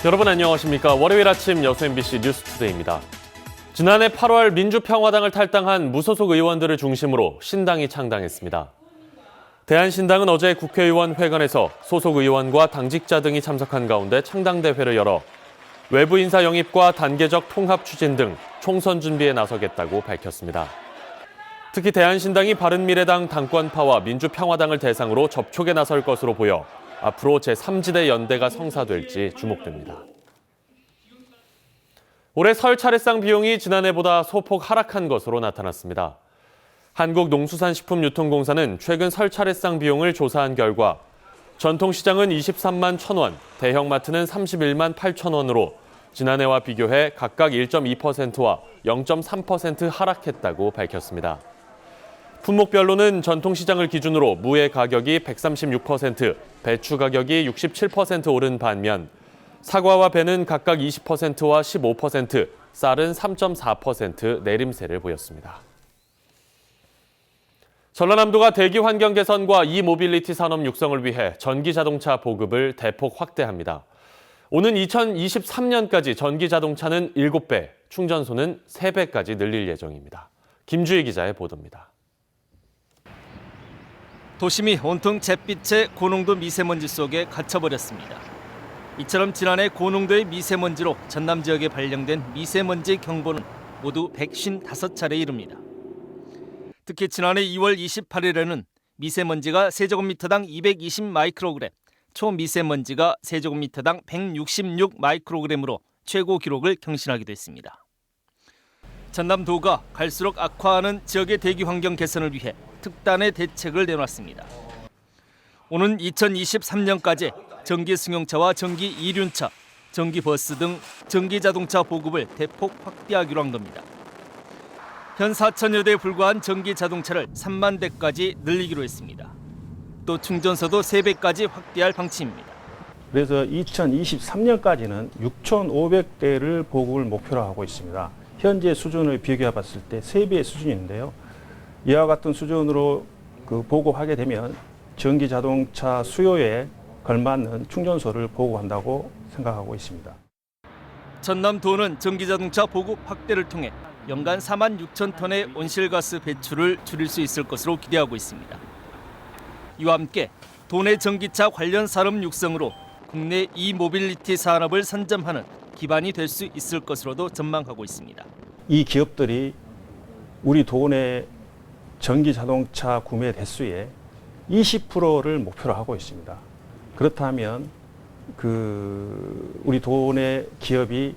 여러분 안녕하십니까. 월요일 아침 여수 MBC 뉴스투데이입니다. 지난해 8월 민주평화당을 탈당한 무소속 의원들을 중심으로 신당이 창당했습니다. 대한신당은 어제 국회의원 회관에서 소속 의원과 당직자 등이 참석한 가운데 창당대회를 열어 외부 인사 영입과 단계적 통합 추진 등 총선 준비에 나서겠다고 밝혔습니다. 특히 대한신당이 바른미래당 당권파와 민주평화당을 대상으로 접촉에 나설 것으로 보여 앞으로 제3지대 연대가 성사될지 주목됩니다. 올해 설 차례상 비용이 지난해보다 소폭 하락한 것으로 나타났습니다. 한국농수산식품유통공사는 최근 설 차례상 비용을 조사한 결과 전통시장은 23만 1,000원, 대형마트는 31만 8,000원으로 지난해와 비교해 각각 1.2%와 0.3% 하락했다고 밝혔습니다. 품목별로는 전통시장을 기준으로 무의 가격이 136%, 배추 가격이 67% 오른 반면 사과와 배는 각각 20%와 15%, 쌀은 3.4% 내림세를 보였습니다. 전라남도가 대기 환경 개선과 이모빌리티 산업 육성을 위해 전기자동차 보급을 대폭 확대합니다. 오는 2023년까지 전기자동차는 7배, 충전소는 3배까지 늘릴 예정입니다. 김주희 기자의 보도입니다. 도심이 온통 잿빛의 고농도 미세먼지 속에 갇혀버렸습니다. 이처럼 지난해 고농도의 미세먼지로 전남 지역에 발령된 미세먼지 경보는 모두 155차례에 이릅니다. 특히 지난해 2월 28일에는 미세먼지가 세제곱미터당 220 마이크로그램, 초미세먼지가 세제곱미터당 166 마이크로그램으로 최고 기록을 경신하기도 했습니다. 전남도가 갈수록 악화하는 지역의 대기 환경 개선을 위해 특단의 대책을 내놨습니다. 오는 2023년까지 전기 승용차와 전기 이륜차, 전기 버스 등 전기 자동차 보급을 대폭 확대하기로 한 겁니다. 현 4천여 대에 불과한 전기 자동차를 3만 대까지 늘리기로 했습니다. 또 충전소도 3배까지 확대할 방침입니다. 그래서 2023년까지는 6,500대를 보급을 목표로 하고 있습니다. 현재 수준을 비교해 봤을 때 3배의 수준인데요. 이와 같은 수준으로 보급하게 되면 전기 자동차 수요에 걸맞는 충전소를 보급한다고 생각하고 있습니다. 전남도는 전기 자동차 보급 확대를 통해 연간 4만 6천 톤의 온실가스 배출을 줄일 수 있을 것으로 기대하고 있습니다. 이와 함께 도내 전기차 관련 산업 육성으로 국내 이모빌리티 산업을 선점하는 기반이 될 수 있을 것으로도 전망하고 있습니다. 이 기업들이 우리 도내 전기 자동차 구매 대수의 20%를 목표로 하고 있습니다. 그렇다면 우리 도내 기업이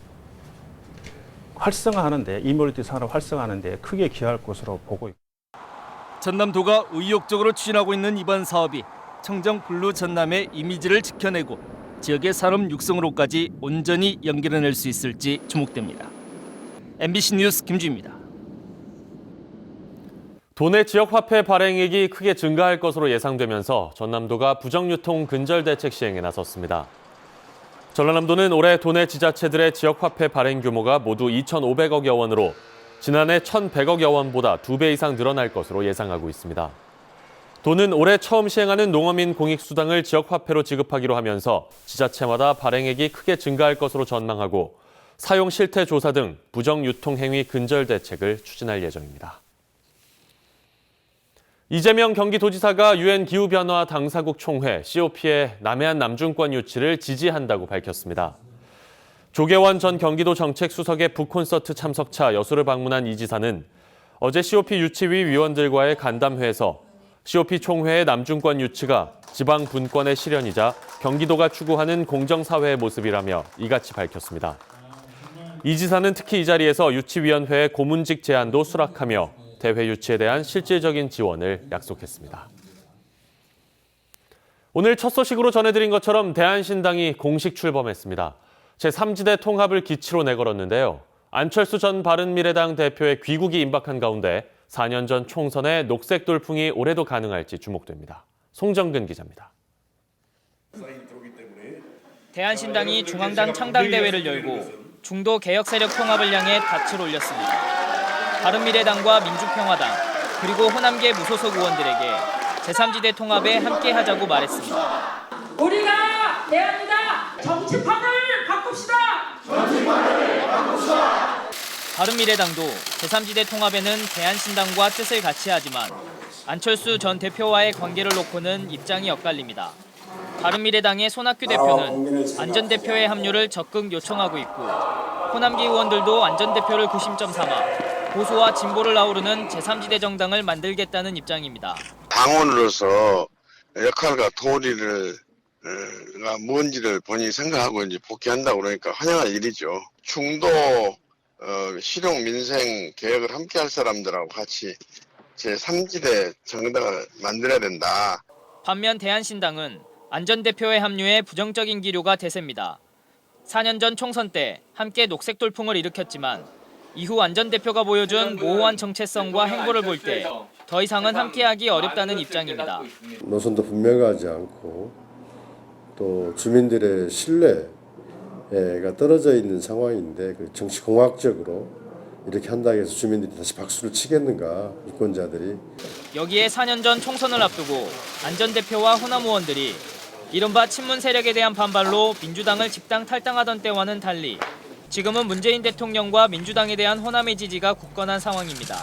활성화하는데, 이모빌리티 산업 활성화하는데 크게 기여할 것으로 보고 있습니다. 전남도가 의욕적으로 추진하고 있는 이번 사업이 청정 블루 전남의 이미지를 지켜내고 지역의 산업 육성으로까지 온전히 연결해낼 수 있을지 주목됩니다. MBC 뉴스 김주희입니다. 도내 지역화폐 발행액이 크게 증가할 것으로 예상되면서 전남도가 부정유통 근절대책 시행에 나섰습니다. 전라남도는 올해 도내 지자체들의 지역화폐 발행 규모가 모두 2,500억여 원으로 지난해 1,100억여 원보다 2배 이상 늘어날 것으로 예상하고 있습니다. 도는 올해 처음 시행하는 농어민 공익수당을 지역화폐로 지급하기로 하면서 지자체마다 발행액이 크게 증가할 것으로 전망하고 사용 실태 조사 등 부정유통행위 근절 대책을 추진할 예정입니다. 이재명 경기도지사가 UN 기후변화 당사국 총회 COP의 남해안 남중권 유치를 지지한다고 밝혔습니다. 조계원 전 경기도 정책수석의 북콘서트 참석차 여수를 방문한 이 지사는 어제 COP 유치위 위원들과의 간담회에서 COP 총회의 남중권 유치가 지방 분권의 실현이자 경기도가 추구하는 공정사회의 모습이라며 이같이 밝혔습니다. 이 지사는 특히 이 자리에서 유치위원회의 고문직 제안도 수락하며 대회 유치에 대한 실질적인 지원을 약속했습니다. 오늘 첫 소식으로 전해드린 것처럼 대한신당이 공식 출범했습니다. 제3지대 통합을 기치로 내걸었는데요. 안철수 전 바른미래당 대표의 귀국이 임박한 가운데 4년 전 총선의 녹색 돌풍이 올해도 가능할지 주목됩니다. 송정근 기자입니다. 대한신당이 중앙당 창당대회를 열고 중도 개혁 세력 통합을 향해 닻을 올렸습니다. 바른미래당과 민주평화당 그리고 호남계 무소속 의원들에게 제3지대 통합에 함께하자고 말했습니다. 우리가 대한민국 정치판을 바꿔 바른미래당도 제3지대 통합에는 대한신당과 뜻을 같이 하지만 안철수 전 대표와의 관계를 놓고는 입장이 엇갈립니다. 바른미래당의 손학규 대표는 안 전 대표의 합류를 적극 요청하고 있고 호남기 의원들도 안 전 대표를 구심점 삼아 보수와 진보를 아우르는 제3지대 정당을 만들겠다는 입장입니다. 당원으로서 역할과 도리를 뭔지를 본인이 생각하고 이제 복귀한다고 그러니까 환영할 일이죠. 중도 실용 민생 개혁을 함께 할 사람들하고 같이 제3지대 정당을 만들어야 된다. 반면 대한신당은 안 전 대표의 합류에 부정적인 기류가 대세입니다. 4년 전 총선 때 함께 녹색 돌풍을 일으켰지만 이후 안 전 대표가 보여준 모호한 정체성과 행보를 볼 때 더 이상은 함께하기 어렵다는 입장입니다. 노선도 분명하지 않고 또 주민들의 신뢰가 떨어져 있는 상황인데 그 정치공학적으로 이렇게 한다고 해서 주민들이 다시 박수를 치겠는가, 유권자들이. 여기에 4년 전 총선을 앞두고 안 전 대표와 호남 의원들이 이른바 친문 세력에 대한 반발로 민주당을 집당 탈당하던 때와는 달리 지금은 문재인 대통령과 민주당에 대한 호남의 지지가 굳건한 상황입니다.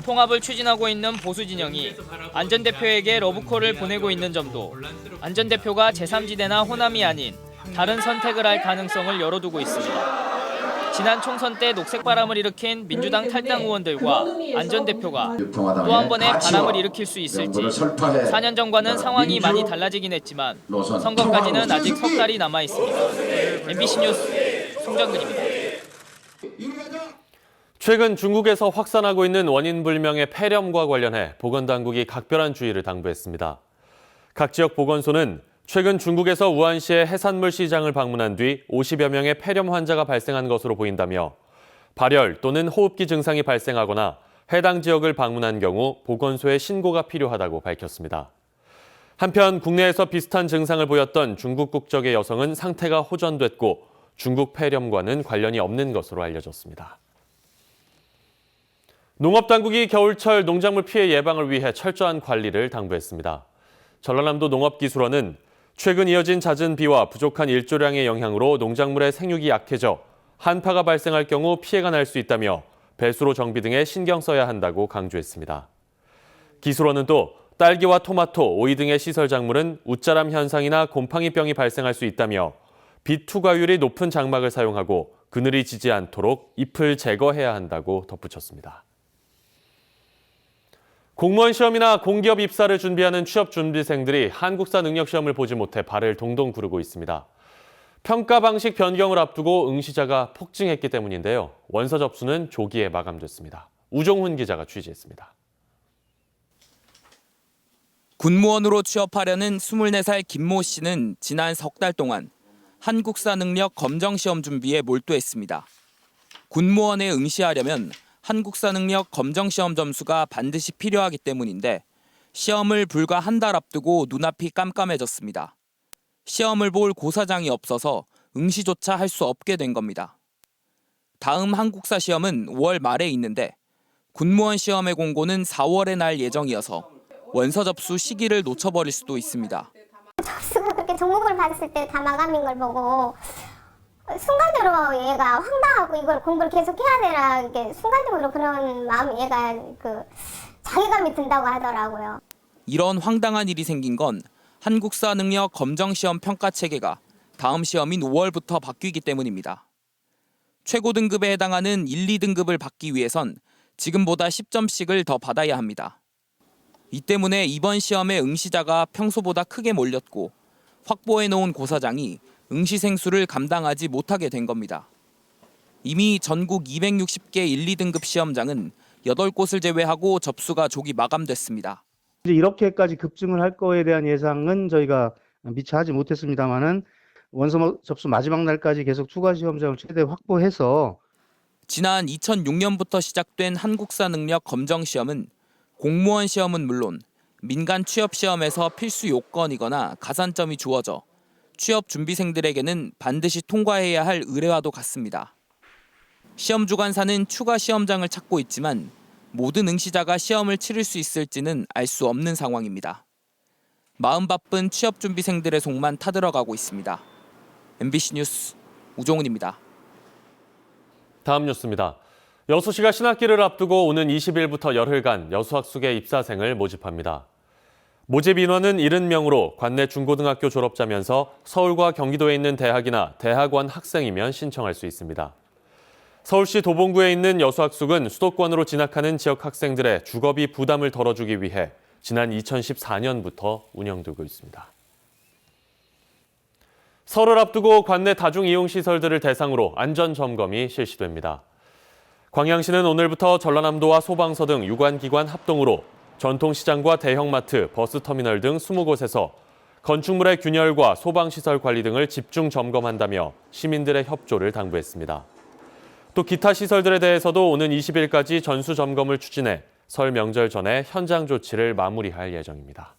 통합을 추진하고 있는 보수 진영이 안 전 대표에게 러브콜을 보내고 있는 점도 안 전 대표가 제3지대나 호남이 아닌 다른 선택을 할 가능성을 열어두고 있습니다. 지난 총선 때 녹색바람을 일으킨 민주당 탈당 의원들과 안 전 대표가 또 한 번의 바람을 일으킬 수 있을지 4년 전과는 상황이 많이 달라지긴 했지만 선거까지는 아직 석 달이 남아 있습니다. MBC 뉴스 송정근입니다. 최근 중국에서 확산하고 있는 원인 불명의 폐렴과 관련해 보건당국이 각별한 주의를 당부했습니다. 각 지역 보건소는 최근 중국에서 우한시의 해산물 시장을 방문한 뒤 50여 명의 폐렴 환자가 발생한 것으로 보인다며 발열 또는 호흡기 증상이 발생하거나 해당 지역을 방문한 경우 보건소에 신고가 필요하다고 밝혔습니다. 한편 국내에서 비슷한 증상을 보였던 중국 국적의 여성은 상태가 호전됐고 중국 폐렴과는 관련이 없는 것으로 알려졌습니다. 농업당국이 겨울철 농작물 피해 예방을 위해 철저한 관리를 당부했습니다. 전라남도 농업기술원은 최근 이어진 잦은 비와 부족한 일조량의 영향으로 농작물의 생육이 약해져 한파가 발생할 경우 피해가 날 수 있다며 배수로 정비 등에 신경 써야 한다고 강조했습니다. 기술원은 또 딸기와 토마토, 오이 등의 시설 작물은 웃자람 현상이나 곰팡이병이 발생할 수 있다며 빛 투과율이 높은 장막을 사용하고 그늘이 지지 않도록 잎을 제거해야 한다고 덧붙였습니다. 공무원 시험이나 공기업 입사를 준비하는 취업 준비생들이 한국사 능력 시험을 보지 못해 발을 동동 구르고 있습니다. 평가 방식 변경을 앞두고 응시자가 폭증했기 때문인데요. 원서 접수는 조기에 마감됐습니다. 우종훈 기자가 취재했습니다. 군무원으로 취업하려는 24살 김모 씨는 지난 석 달 동안 한국사 능력 검정 시험 준비에 몰두했습니다. 군무원에 응시하려면 한국사 능력 검정 시험 점수가 반드시 필요하기 때문인데 시험을 불과 한 달 앞두고 눈앞이 깜깜해졌습니다. 시험을 볼 고사장이 없어서 응시조차 할 수 없게 된 겁니다. 다음 한국사 시험은 5월 말에 있는데 군무원 시험의 공고는 4월에 날 예정이어서 원서 접수 시기를 놓쳐버릴 수도 있습니다. 접수가 그렇게 종목을 받았을 때 다 마감인 걸 보고 순간적으로 얘가 황당하고 이걸 공부를 계속 해야 되나 이게 순간적으로 그런 마음이 얘가 자괴감이 든다고 하더라고요. 이런 황당한 일이 생긴 건 한국사 능력 검정 시험 평가 체계가 다음 시험인 5월부터 바뀌기 때문입니다. 최고 등급에 해당하는 1, 2등급을 받기 위해선 지금보다 10점씩을 더 받아야 합니다. 이 때문에 이번 시험에 응시자가 평소보다 크게 몰렸고 확보해놓은 고사장이 응시생 수를 감당하지 못하게 된 겁니다. 이미 전국 260개 1, 2등급 시험장은 8곳을 제외하고 접수가 조기 마감됐습니다. 이제 이렇게까지 급증을 할 거에 대한 예상은 저희가 미처 하지 못했습니다만은 원서 접수 마지막 날까지 계속 추가 시험장을 최대 확보해서 지난 2006년부터 시작된 한국사 능력 검정 시험은 공무원 시험은 물론 민간 취업 시험에서 필수 요건이거나 가산점이 주어져 취업 준비생들에게는 반드시 통과해야 할 의뢰와도 같습니다. 시험 주관사는 추가 시험장을 찾고 있지만 모든 응시자가 시험을 치를 수 있을지는 알 수 없는 상황입니다. 마음 바쁜 취업 준비생들의 속만 타들어가고 있습니다. MBC 뉴스 우종훈입니다. 다음 뉴스입니다. 여수시가 신학기를 앞두고 오는 20일부터 열흘간 여수학숙의 입사생을 모집합니다. 모집 인원은 70명으로 관내 중고등학교 졸업자면서 서울과 경기도에 있는 대학이나 대학원 학생이면 신청할 수 있습니다. 서울시 도봉구에 있는 여수학숙은 수도권으로 진학하는 지역 학생들의 주거비 부담을 덜어주기 위해 지난 2014년부터 운영되고 있습니다. 설을 앞두고 관내 다중이용시설들을 대상으로 안전점검이 실시됩니다. 광양시는 오늘부터 전라남도와 소방서 등 유관기관 합동으로 전통시장과 대형마트, 버스터미널 등 20곳에서 건축물의 균열과 소방시설 관리 등을 집중 점검한다며 시민들의 협조를 당부했습니다. 또 기타 시설들에 대해서도 오는 20일까지 전수점검을 추진해 설 명절 전에 현장 조치를 마무리할 예정입니다.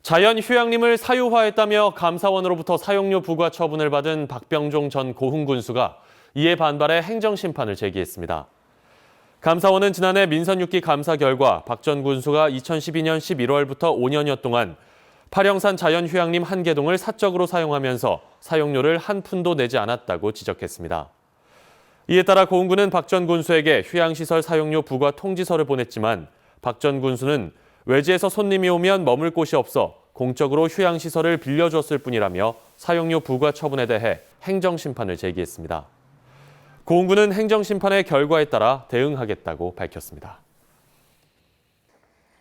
자연휴양림을 사유화했다며 감사원으로부터 사용료 부과 처분을 받은 박병종 전 고흥군수가 이에 반발해 행정심판을 제기했습니다. 감사원은 지난해 민선 6기 감사 결과 박 전 군수가 2012년 11월부터 5년여 동안 파령산 자연휴양림 한 개동을 사적으로 사용하면서 사용료를 한 푼도 내지 않았다고 지적했습니다. 이에 따라 고흥군은 박 전 군수에게 휴양시설 사용료 부과 통지서를 보냈지만 박 전 군수는 외지에서 손님이 오면 머물 곳이 없어 공적으로 휴양시설을 빌려줬을 뿐이라며 사용료 부과 처분에 대해 행정심판을 제기했습니다. 고흥군은 행정심판의 결과에 따라 대응하겠다고 밝혔습니다.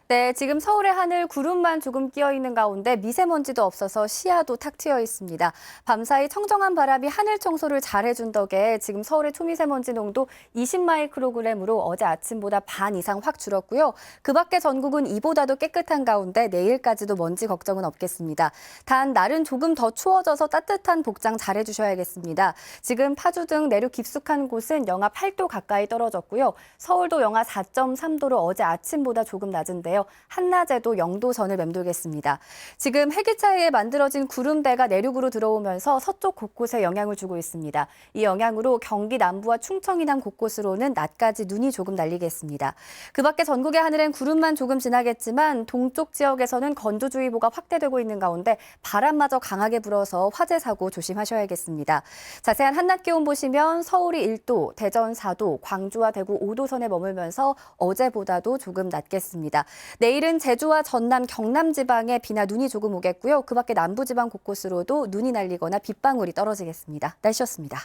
네, 지금 서울의 하늘 구름만 조금 끼어 있는 가운데 미세먼지도 없어서 시야도 탁 트여 있습니다. 밤사이 청정한 바람이 하늘 청소를 잘해준 덕에 지금 서울의 초미세먼지 농도 20마이크로그램으로 어제 아침보다 반 이상 확 줄었고요. 그 밖에 전국은 이보다도 깨끗한 가운데 내일까지도 먼지 걱정은 없겠습니다. 단 날은 조금 더 추워져서 따뜻한 복장 잘해주셔야겠습니다. 지금 파주 등 내륙 깊숙한 곳은 영하 8도 가까이 떨어졌고요. 서울도 영하 4.3도로 어제 아침보다 조금 낮은데요. 한낮에도 0도 전을 맴돌겠습니다. 지금 해기차에 만들어진 구름대가 내륙으로 들어오면서 서쪽 곳곳에 영향을 주고 있습니다. 이 영향으로 경기 남부와 충청 이남 곳곳으로는 낮까지 눈이 조금 날리겠습니다. 그 밖에 전국의 하늘엔 구름만 조금 지나겠지만 동쪽 지역에서는 건조주의보가 확대되고 있는 가운데 바람마저 강하게 불어서 화재 사고 조심하셔야겠습니다. 자세한 한낮 기온 보시면 서울이 1도, 대전 4도, 광주와 대구 5도 선에 머물면서 어제보다도 조금 낮겠습니다. 내일은 제주와 전남, 경남 지방에 비나 눈이 조금 오겠고요. 그 밖에 남부 지방 곳곳으로도 눈이 날리거나 빗방울이 떨어지겠습니다. 날씨였습니다.